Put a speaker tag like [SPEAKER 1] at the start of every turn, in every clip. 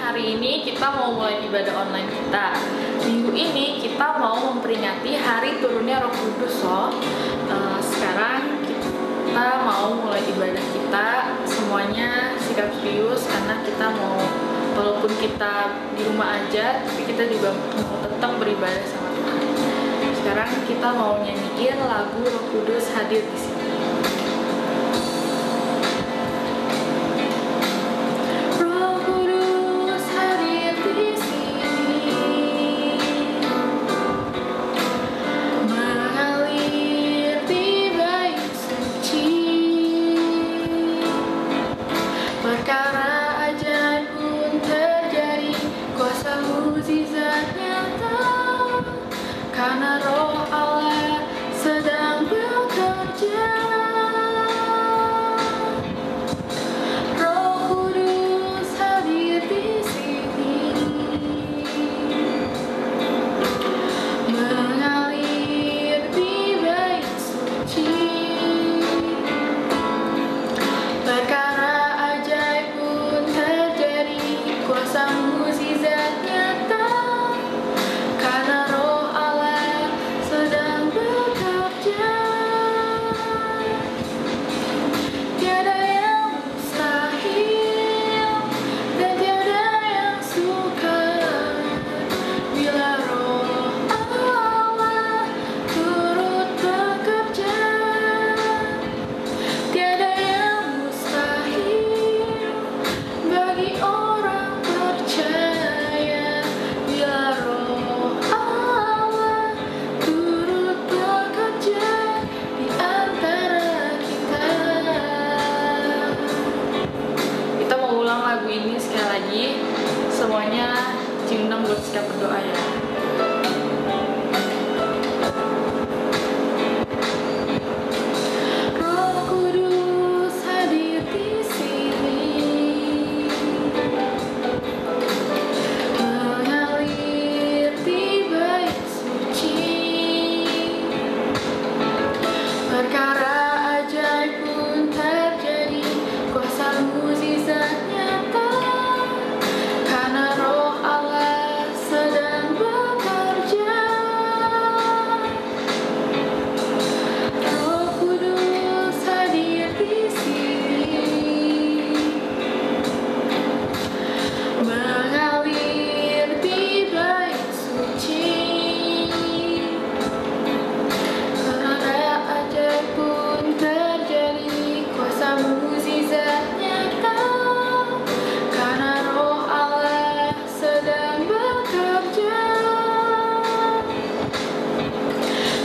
[SPEAKER 1] hari ini kita mau mulai ibadah online kita. Minggu ini kita mau memperingati hari turunnya Roh Kudus loh. Sekarang kita mau mulai ibadah kita, semuanya sikap serius karena kita mau, walaupun kita di rumah aja, tapi kita juga mau tetap beribadah sama Tuhan. Sekarang kita mau nyanyiin lagu Roh Kudus Hadir di Sini.
[SPEAKER 2] Karena Roh Allah sedang bekerja. Roh Kudus hadir di sini, mengalir di bait suci. Perkara ajaib pun terjadi, kuasa mukjizat nyata. Karena Roh Allah sedang bekerja. Tiada yang mustahil dan tiada yang sukar bila Roh Allah turut bekerja. Tiada yang mustahil bagi orang percaya bila Roh Allah turut bekerja di antara kita.
[SPEAKER 1] Kita mau ulang lagu ini sekali lagi. Semuanya diundang buat siap berdoa ya.
[SPEAKER 2] Roh Kudus hadir di sini, mengalir di bait suci. Perkara ajaib pun terjadi, kuasa mukjizat nyata. Karena Roh Allah sedang bekerja. Roh Kudus hadir di sini, mengalir di bait suci. Karena ajaib pun terjadi, kuasa mukjizat nyata. Karena Roh Allah sedang bekerja.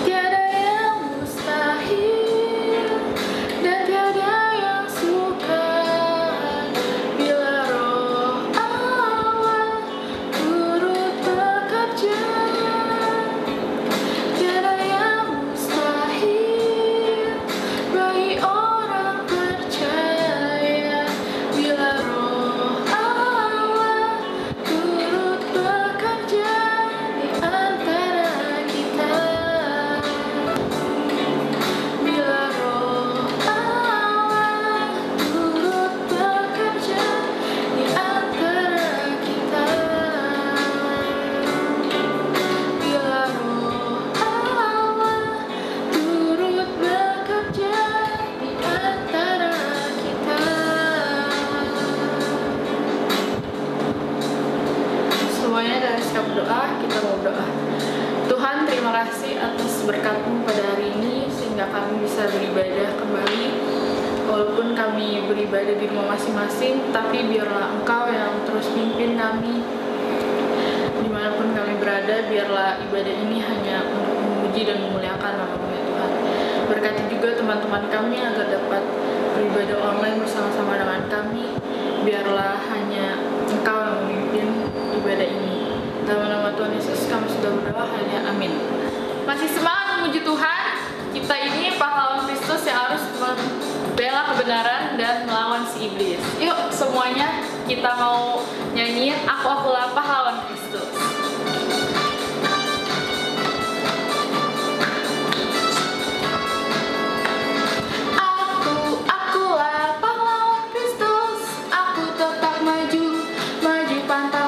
[SPEAKER 2] Tiada yang mustahil dan tiada yang sukar bila Roh Allah turut bekerja. Tiada yang mustahil bagi orang percaya bila Roh Allah turut bekerja di antara kita. Bila Roh Allah turut bekerja di antara kita. Bila Roh Allah turut bekerja di antara kita.
[SPEAKER 1] Semuanya dari sikap berdoa, kita mau berdoa. Tuhan, terima kasih atas berkat-Mu pada hari ini sehingga kami bisa beribadah kembali. Walaupun kami beribadah di rumah masing-masing, tapi biarlah Engkau yang terus pimpin kami dimanapun kami berada. Biarlah ibadah ini hanya untuk memuji dan memuliakan nama-Mu ya Tuhan. Berkati juga teman-teman kami agar dapat beribadah online bersama-sama dengan kami. Biarlah hanya Engkau yang memimpin ibadah ini. Dalam nama Tuhan Yesus kami sudah berdoa, hanya amin. Masih semangat memuji Tuhan. Kita ini pahlawan Kristus yang harus membela kebenaran dan melawan si iblis. Yuk semuanya kita mau nyanyiin Akulah Pahlawan Kristus.
[SPEAKER 2] Akulah pahlawan Kristus, aku tetap maju, maju pantang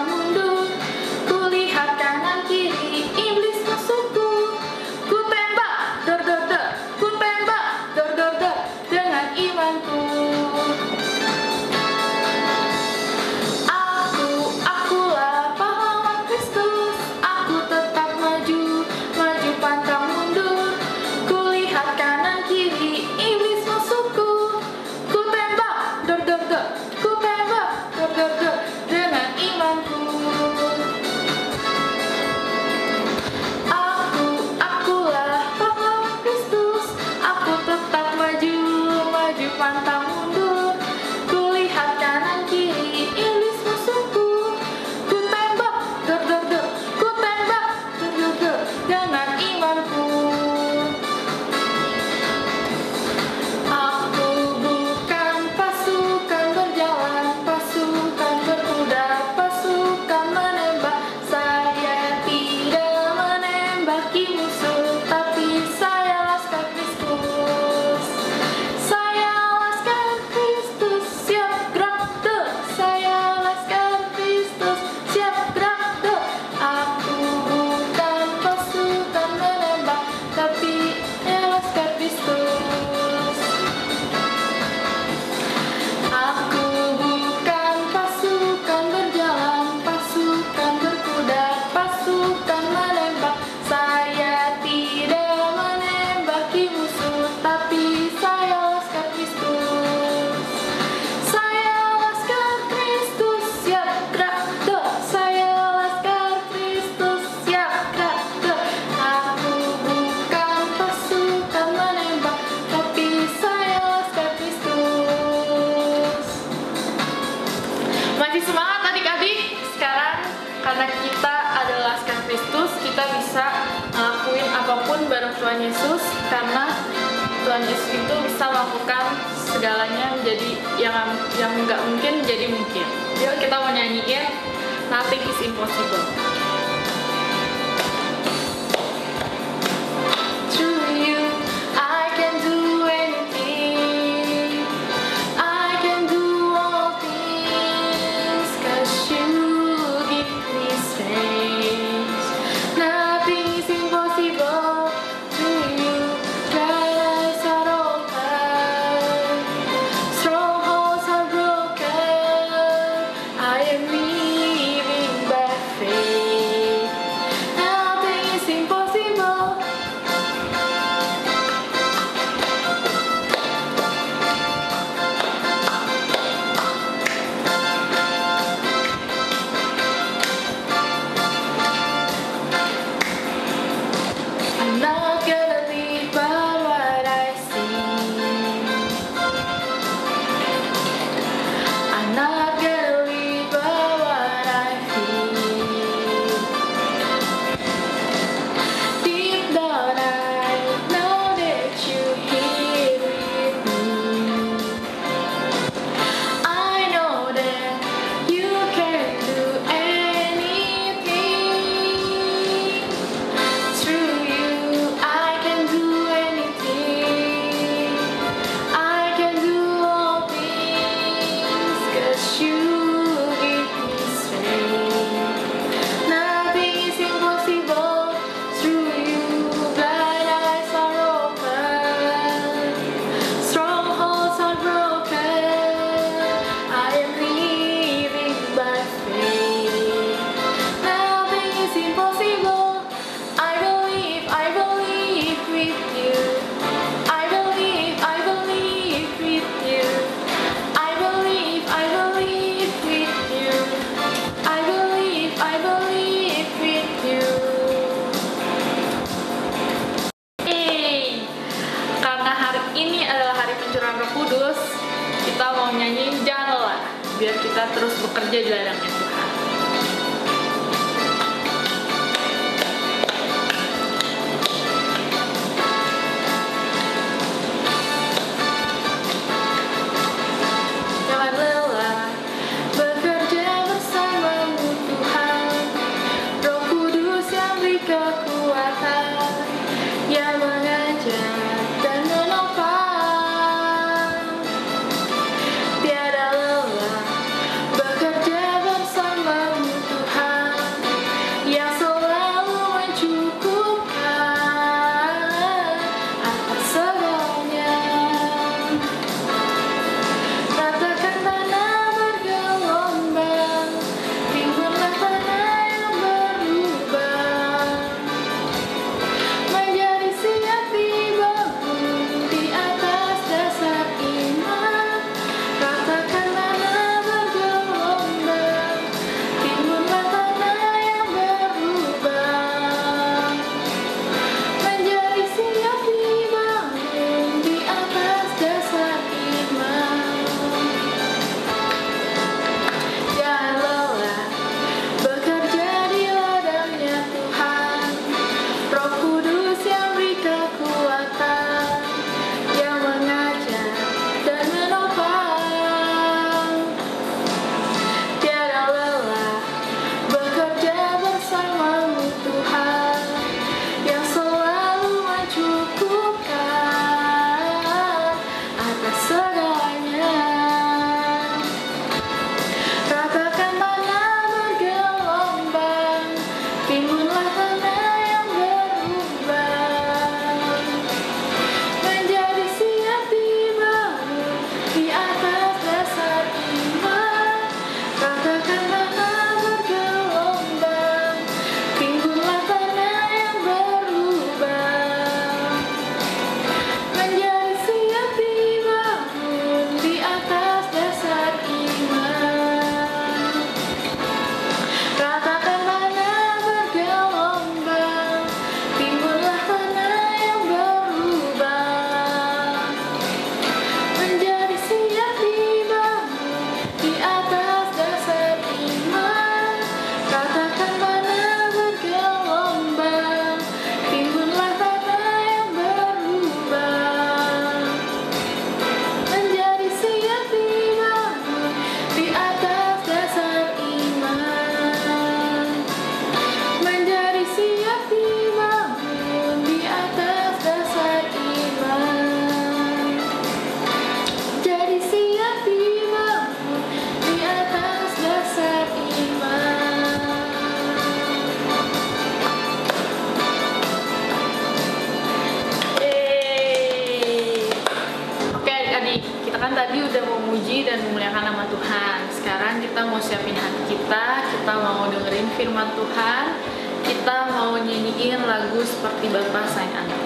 [SPEAKER 1] Tuhan Yesus, karena Tuhan Yesus itu bisa melakukan segalanya menjadi yang nggak mungkin jadi mungkin. Yuk kita mau nyanyiin Nothing is Impossible. Through you, I can do anything. I can do all things, 'cause you give me strength. Nothing is impossible. Through you, eyes are open, strongholds are broken. I am living by faith. Nothing is impossible. I'm not gonna live by what I see. I'm not gonna live by what I feel. Deep down I know that you're here with me. I know that you can do anything. Through you, I can do anything. I can do all things, 'cause you give me strength. Nothing is impossible. Through you, blind eyes are open, strongholds are broken. I am living by faith. Nothing is impossible. I believe with you. I believe with you. I believe with you. I believe with you. Hey, karena hari ini adalah hari pencurahan Roh Kudus, kita mau nyanyiin Jangan Lelah, biar kita terus bekerja di ladangnya Tuhan. Jangan lelah bekerja bersamamu Tuhan, Roh Kudus yang beri kekuatan, yang mengajar dan menopang. Tiada lelah bekerja bersamamu kita kan tadi udah memuji dan memuliakan nama Tuhan. Sekarang kita mau siapin hati kita mau dengerin firman Tuhan, kita mau nyanyiin lagu Seperti Bapa Sayang Anak.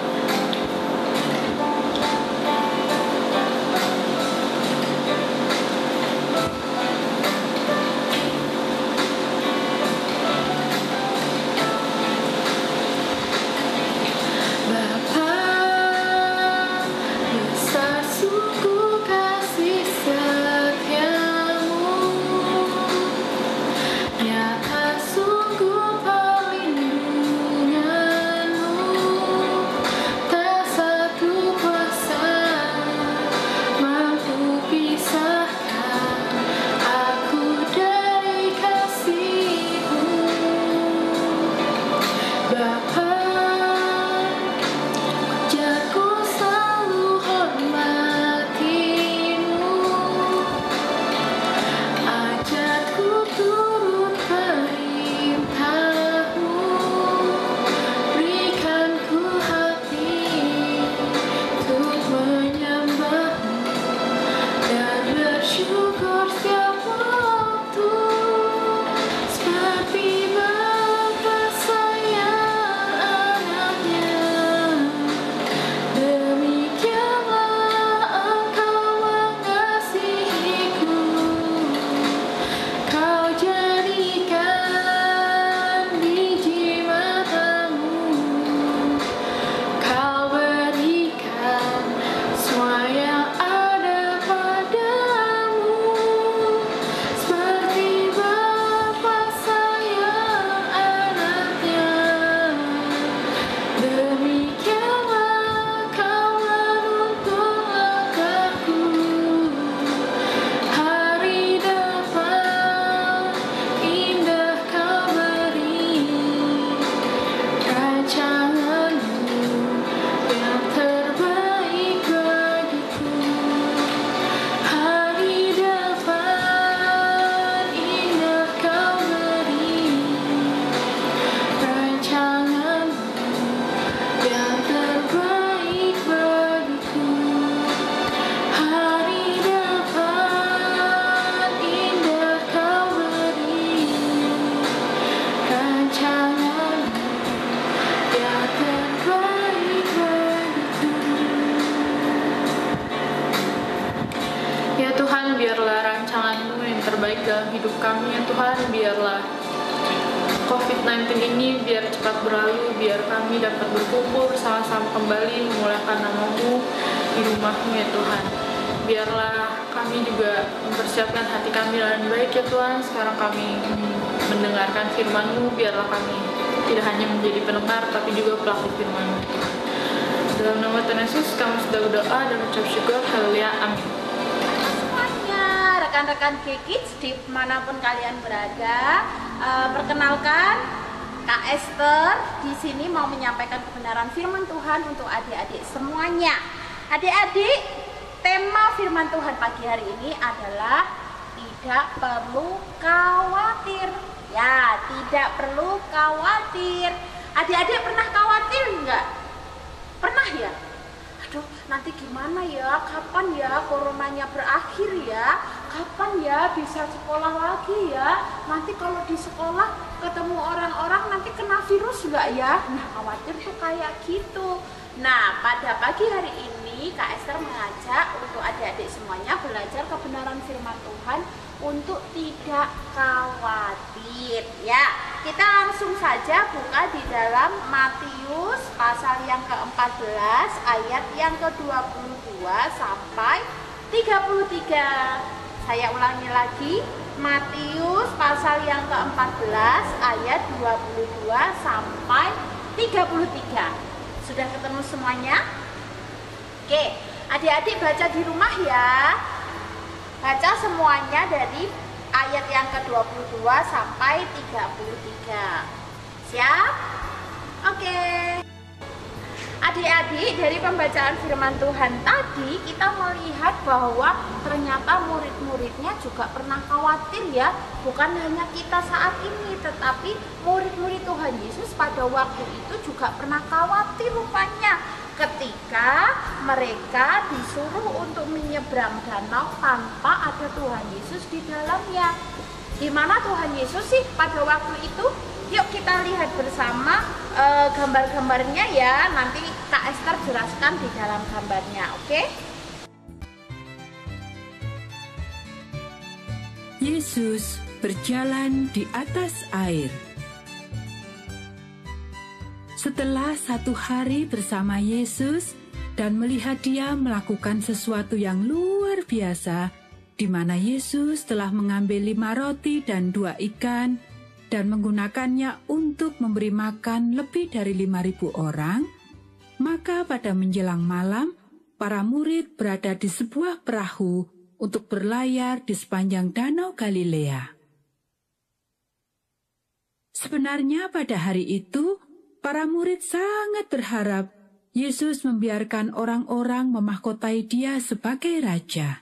[SPEAKER 1] Terbaik dalam hidup kami ya Tuhan, biarlah COVID-19 ini biar cepat berlalu, biar kami dapat berkumpul sama-sama kembali memuliakan nama-Mu di rumah-Mu ya Tuhan. Biarlah kami juga mempersiapkan hati kami dengan baik ya Tuhan. Sekarang kami mendengarkan firman-Mu, biarlah kami tidak hanya menjadi pendengar tapi juga pelaku firman-Mu Tuhan. Dalam nama Tuhan Yesus kami sudah berdoa dan ucap syukur. Haleluya, amin.
[SPEAKER 3] Rekan-rekan G-Kids dimanapun kalian berada, perkenalkan Kak Esther di sini mau menyampaikan kebenaran firman Tuhan untuk adik-adik semuanya. Adik-adik, tema firman Tuhan pagi hari ini adalah tidak perlu khawatir. Ya, tidak perlu khawatir. Adik-adik pernah khawatir enggak? Pernah ya? Aduh, nanti gimana ya? Kapan ya coronanya berakhir ya? Kapan ya bisa sekolah lagi ya? Nanti kalau di sekolah ketemu orang-orang nanti kena virus enggak ya? Nah, khawatir tuh kayak gitu. Nah, pada pagi hari ini Kak Esther mengajak untuk adik-adik semuanya belajar kebenaran firman Tuhan untuk tidak khawatir ya. Kita langsung saja buka di dalam Matius pasal yang ke-14 ayat yang ke-22 sampai 33. Saya ulangi lagi, Matius pasal yang ke-14 ayat 22 sampai 33. Sudah ketemu semuanya? Oke, adik-adik baca di rumah ya. Baca semuanya dari ayat yang ke-22 sampai 33. Siap? Oke. Adik-adik, dari pembacaan firman Tuhan tadi kita melihat bahwa ternyata murid-muridnya juga pernah khawatir ya. Bukan hanya kita saat ini, tetapi murid-murid Tuhan Yesus pada waktu itu juga pernah khawatir rupanya. ketika mereka disuruh untuk menyeberang danau tanpa ada Tuhan Yesus di dalamnya. Di mana Tuhan Yesus sih pada waktu itu? Yuk kita lihat bersama gambar-gambarnya ya. Nanti Kak Esther jelaskan di dalam gambarnya, oke?
[SPEAKER 4] Yesus berjalan di atas air. Setelah 1 hari bersama Yesus dan melihat Dia melakukan sesuatu yang luar biasa, di mana Yesus telah mengambil 5 roti dan 2 ikan dan menggunakannya untuk memberi makan lebih dari 5.000 orang, maka pada menjelang malam, para murid berada di sebuah perahu untuk berlayar di sepanjang Danau Galilea. Sebenarnya pada hari itu, para murid sangat berharap Yesus membiarkan orang-orang memahkotai Dia sebagai raja.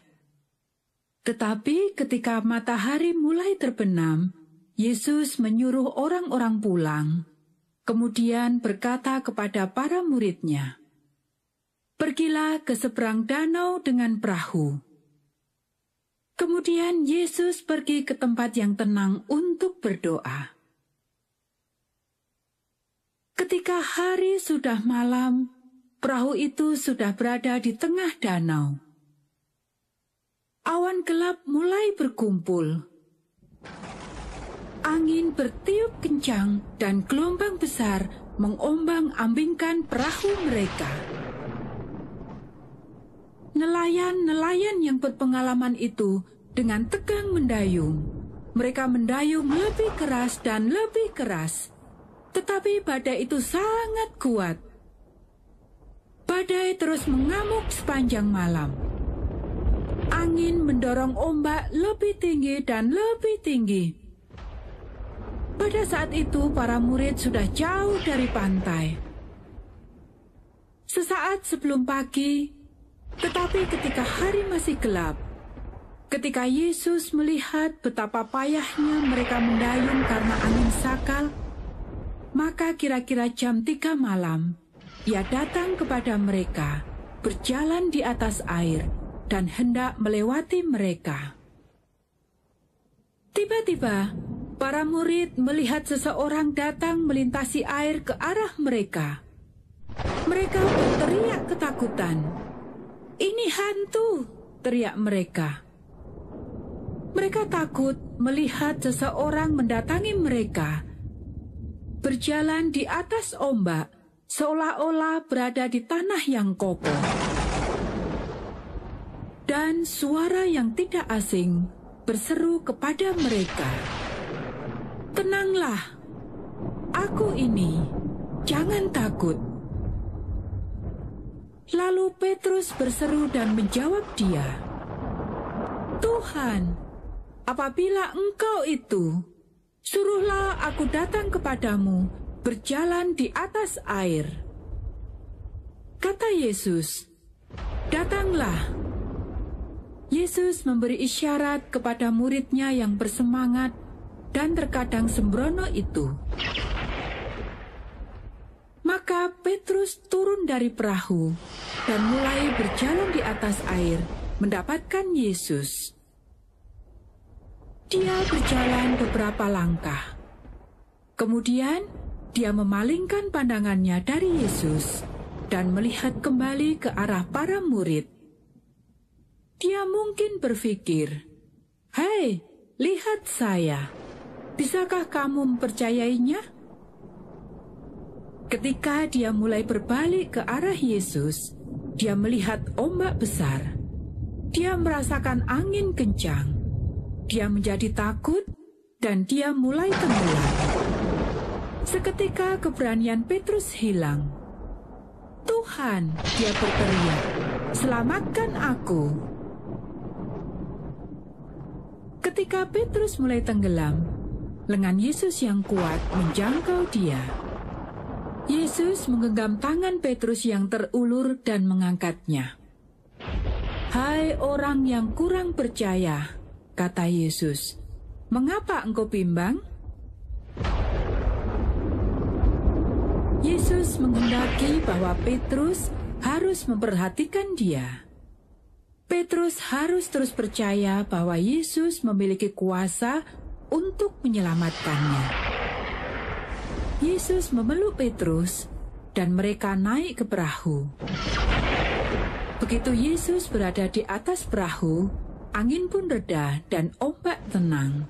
[SPEAKER 4] Tetapi ketika matahari mulai terbenam, Yesus menyuruh orang-orang pulang, kemudian berkata kepada para murid-Nya, "Pergilah ke seberang danau dengan perahu." Kemudian Yesus pergi ke tempat yang tenang untuk berdoa. Ketika hari sudah malam, perahu itu sudah berada di tengah danau. Awan gelap mulai berkumpul. Angin bertiup kencang dan gelombang besar mengombang-ambingkan perahu mereka. Nelayan-nelayan yang berpengalaman itu dengan tegang mendayung. Mereka mendayung lebih keras dan lebih keras. Tetapi badai itu sangat kuat. Badai terus mengamuk sepanjang malam. Angin mendorong ombak lebih tinggi dan lebih tinggi. Pada saat itu para murid sudah jauh dari pantai. Sesaat sebelum pagi, tetapi ketika hari masih gelap, ketika Yesus melihat betapa payahnya mereka mendayung karena angin sakal, maka kira-kira jam 3 malam, Ia datang kepada mereka, berjalan di atas air, dan hendak melewati mereka. Tiba-tiba, para murid melihat seseorang datang melintasi air ke arah mereka. Mereka berteriak ketakutan. "Ini hantu!" teriak mereka. Mereka takut melihat seseorang mendatangi mereka, berjalan di atas ombak, seolah-olah berada di tanah yang kokoh. Dan suara yang tidak asing berseru kepada mereka, "Tenanglah, aku ini, jangan takut." Lalu Petrus berseru dan menjawab dia, "Tuhan, apabila Engkau itu, suruhlah aku datang kepadamu, berjalan di atas air." Kata Yesus, "Datanglah." Yesus memberi isyarat kepada murid-Nya yang bersemangat dan terkadang sembrono itu. Maka Petrus turun dari perahu dan mulai berjalan di atas air, mendapatkan Yesus. Dia berjalan beberapa langkah. Kemudian dia memalingkan pandangannya dari Yesus dan melihat kembali ke arah para murid. Dia mungkin berpikir, "Hei, lihat saya. Bisakah kamu mempercayainya?" Ketika dia mulai berbalik ke arah Yesus, dia melihat ombak besar. Dia merasakan angin kencang. Dia menjadi takut dan dia mulai tenggelam. Seketika keberanian Petrus hilang. "Tuhan," dia berteriak, "selamatkan aku." Ketika Petrus mulai tenggelam, lengan Yesus yang kuat menjangkau dia. Yesus menggenggam tangan Petrus yang terulur dan mengangkatnya. "Hai orang yang kurang percaya," kata Yesus, "mengapa engkau bimbang?" Yesus menghendaki bahwa Petrus terus memperhatikan dia. Petrus harus terus percaya bahwa Yesus memiliki kuasa untuk menyelamatkannya. Yesus memeluk Petrus dan mereka naik ke perahu. Begitu Yesus berada di atas perahu, angin pun reda dan ombak tenang.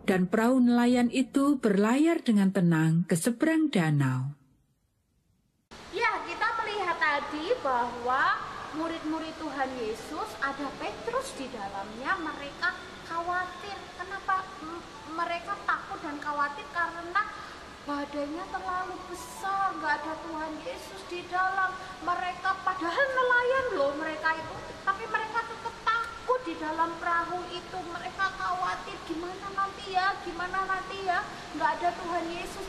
[SPEAKER 4] Dan perahu nelayan itu berlayar dengan tenang ke seberang danau.
[SPEAKER 3] Ya, kita melihat tadi bahwa murid-murid Tuhan Yesus, ada Petrus di dalamnya, mereka khawatir. Kenapa mereka takut dan khawatir? Karena badainya terlalu besar, nggak ada Tuhan Yesus di dalam. Mereka padahal nelayan loh mereka itu, tapi mereka tetap takut di dalam perahu itu. Mereka khawatir gimana nanti ya, nggak ada Tuhan Yesus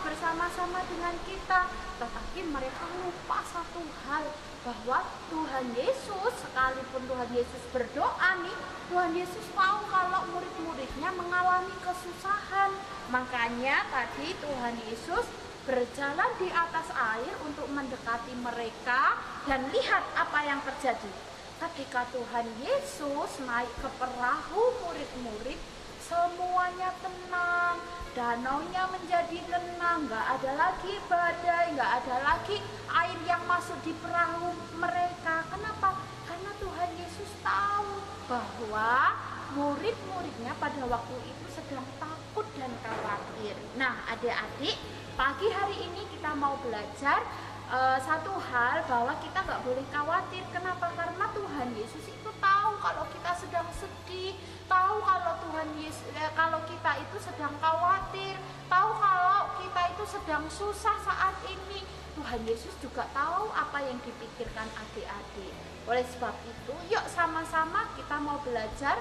[SPEAKER 3] bersama-sama dengan kita. Tetapi mereka lupa satu hal, bahwa Tuhan Yesus, sekalipun Tuhan Yesus berdoa nih, Tuhan Yesus tahu kalau murid-muridnya mengalami kesusahan. Makanya tadi Tuhan Yesus berjalan di atas air untuk mendekati mereka dan lihat apa yang terjadi. Ketika Tuhan Yesus naik ke perahu murid-murid, semuanya tenang, danaunya menjadi tenang, nggak ada lagi badai, nggak ada lagi air yang masuk di perahu mereka. Kenapa? Karena Tuhan Yesus tahu bahwa murid-muridnya pada waktu itu sedang takut dan khawatir. Nah, adik-adik, pagi hari ini kita mau belajar satu hal, bahwa kita nggak boleh khawatir. Kenapa? Karena Tuhan Yesus itu tahu kalau kita sedang sedih, tahu kalau kalau kita itu sedang khawatir, tahu kalau kita itu sedang susah saat ini. Tuhan Yesus juga tahu apa yang dipikirkan adik-adik. Oleh sebab itu, yuk sama-sama kita mau belajar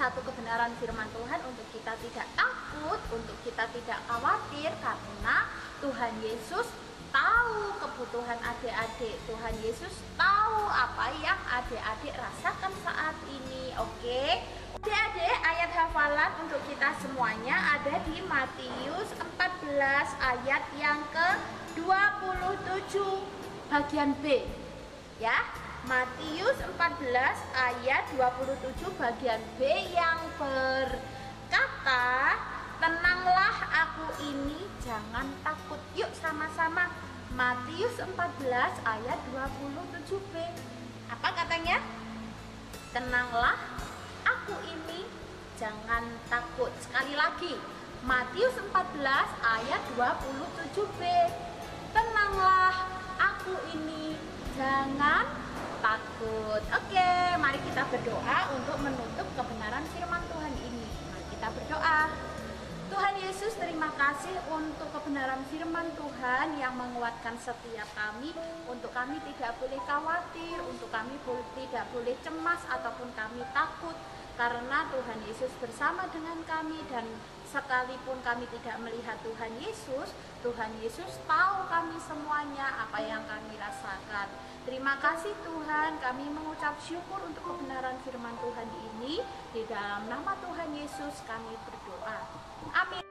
[SPEAKER 3] satu kebenaran firman Tuhan untuk kita tidak takut, untuk kita tidak khawatir, karena Tuhan Yesus tahu kebutuhan adik-adik. Tuhan Yesus tahu apa yang adik-adik rasakan saat ini. Oke? Adik-adik, ayat hafalan untuk kita semuanya ada di Matius 14 ayat yang ke-27 bagian B. Ya, Matius 14 ayat 27 bagian B yang berkata, tenanglah aku ini, jangan takut. Yuk sama-sama, Matius 14 ayat 27b. Apa katanya? Tenanglah aku ini, jangan takut. Sekali lagi, Matius 14 ayat 27b. Tenanglah aku ini, jangan takut. Oke, mari kita berdoa untuk menutup kebenaran firman Tuhan ini. Mari kita berdoa. Tuhan Yesus, terima kasih untuk kebenaran firman Tuhan yang menguatkan setiap kami, untuk kami tidak boleh khawatir, untuk kami tidak boleh cemas ataupun kami takut, karena Tuhan Yesus bersama dengan kami. Dan sekalipun kami tidak melihat Tuhan Yesus tahu kami semuanya apa yang kami rasakan. Terima kasih Tuhan, kami mengucap syukur untuk kebenaran firman Tuhan ini. Di dalam nama Tuhan Yesus kami berdoa. Amin.